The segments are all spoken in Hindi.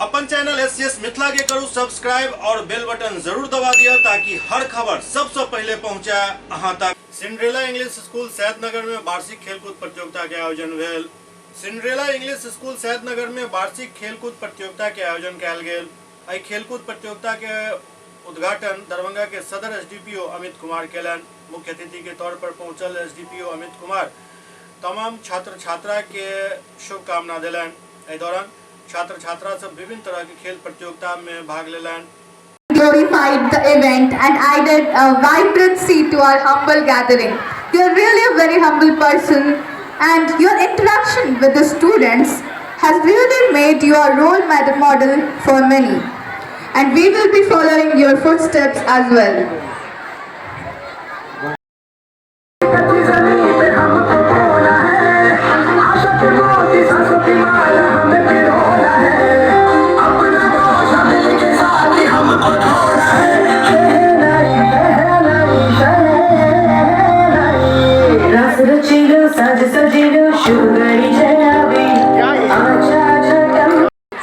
अपन चैनल SCS मिथिला के करू सब्सक्राइब और बेल बटन जरूर दबा दिया ताकि हर खबर सबसे पहले पहुंचा अहां तक। सिंड्रेला इंग्लिश स्कूल सैदनगर में वार्षिक खेलकूद प्रतियोगिता के आयोजन भेल। सिंड्रेला इंग्लिश स्कूल सैदनगर में वार्षिक खेलकूद प्रतियोगिता के आयोजन कयल गेल। एहि खेलकूद प्रतियोगिता के उद्घाटन दरभंगा के सदर SDPO अमित कुमार केलन। मुख्य अतिथि के तौर पर पहुंचल SDPO अमित कुमार तमाम छात्र छात्रा के शुभकामना दिलन। एहि दौरान छात्र छात्रा सब विभिन्न तरह के खेल प्रतियोगिता में भाग लेलन। Glorified the event and added a vibrancy to our humble gathering. You are really a very humble person, and your interaction with the students has really made you a role model for many. And we will be following your footsteps as well.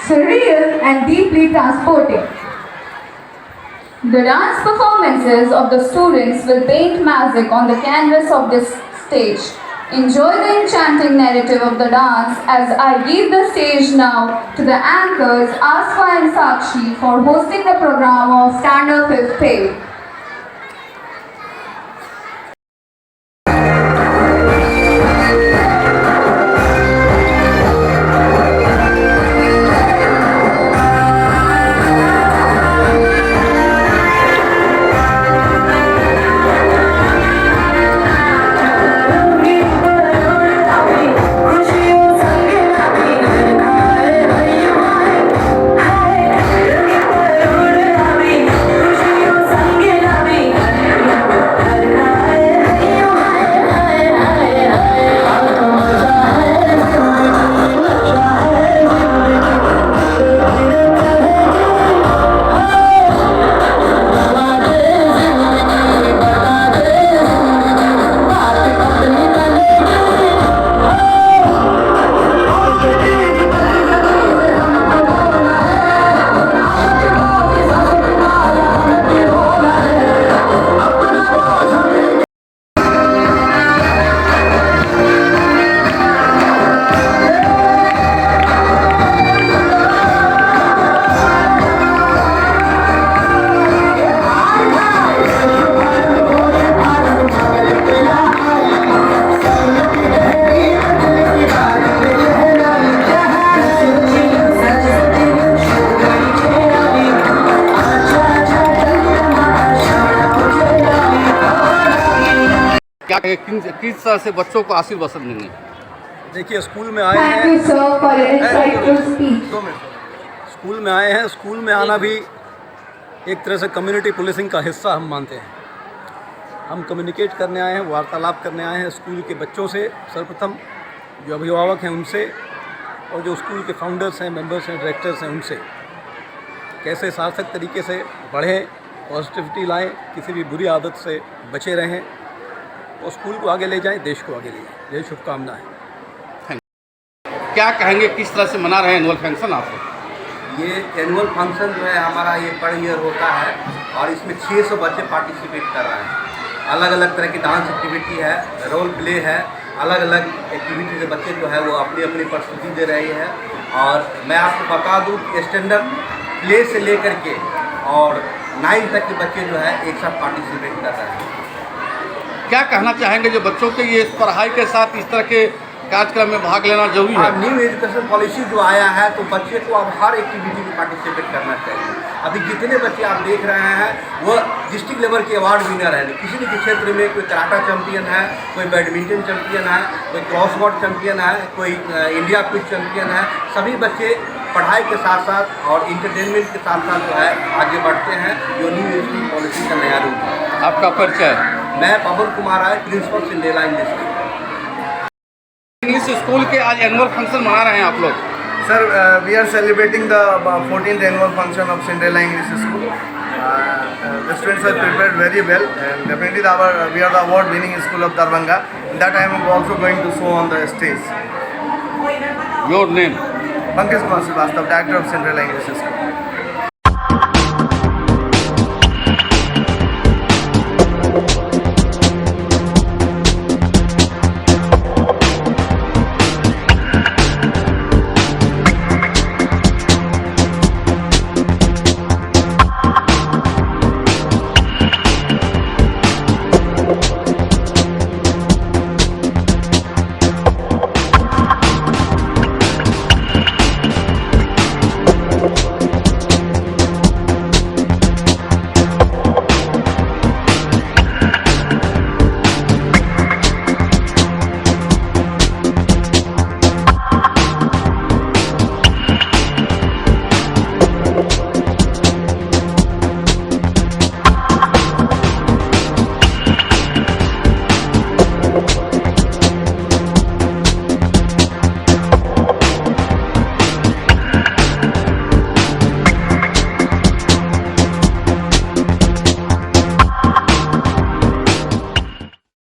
Surreal and deeply transporting. The dance performances of the students will paint magic on the canvas of this stage. Enjoy the enchanting narrative of the dance as I give the stage now to the anchors Asfa and Sakshi for hosting the program of Standard 5th Pay. किस तरह से बच्चों को आशीर्वाद देंगे? देखिए स्कूल में आए हैं, स्कूल में आए हैं, स्कूल में आना भी एक तरह से कम्युनिटी पुलिसिंग का हिस्सा हम मानते हैं। हम कम्युनिकेट करने आए हैं, वार्तालाप करने आए हैं स्कूल के बच्चों से, सर्वप्रथम जो अभिभावक हैं उनसे, और जो स्कूल के फाउंडर्स हैं, मेंबर्स हैं, डायरेक्टर्स हैं उनसे, कैसे सार्थक तरीके से बढ़ें, पॉजिटिविटी लाएं, किसी भी बुरी आदत से बचे रहें और स्कूल को आगे ले जाएं, देश को आगे ले जाएं। यही शुभकामनाएं। क्या कहेंगे, किस तरह से मना रहे हैं एनुअल फंक्शन आप? ये एनुअल फंक्शन जो है हमारा ये पर ईयर होता है और इसमें 600 बच्चे पार्टिसिपेट कर रहे हैं। अलग अलग तरह की डांस एक्टिविटी है, रोल प्ले है, अलग अलग एक्टिविटी से बच्चे जो है वो अपनी अपनी प्रस्तुति दे रहे हैं। और मैं आपको बता दूं कि स्टैंडर्ड प्ले से लेकर के और 9 तक के बच्चे जो है एक साथ पार्टिसिपेट कर रहे हैं। क्या कहना चाहेंगे जो बच्चों के ये पढ़ाई के साथ इस तरह के कार्यक्रम में भाग लेना जरूरी है? न्यू एजुकेशन पॉलिसी जो आया है तो बच्चे को अब हर एक्टिविटी में पार्टिसिपेट करना चाहिए। अभी जितने बच्चे आप देख रहे हैं वो डिस्ट्रिक्ट लेवल के अवार्ड विनर है। किसी न किसी क्षेत्र में कोई कराटा चैंपियन है, कोई बैडमिंटन चैंपियन है, कोई क्रॉसवर्ड चैंपियन है, कोई इंडिया क्विज चैंपियन है। सभी बच्चे पढ़ाई के साथ साथ और इंटरटेनमेंट के साथ साथ जो है आगे बढ़ते हैं, जो न्यू एजुकेशन पॉलिसी का नया रूप है। आपका परिचय? मैं पवन Kumar Rai, principal Cinderella English school के आज एनुअल फंक्शन मना रहे हैं आप लोग? Sir, we are celebrating the 14th annual function of Cinderella English School. The students have prepared very well, and definitely we are the award-winning school of Darbhanga. That I am also going to show on the stage. Your name? Pankaj Kumar Srivastava, Director of Cinderella English School.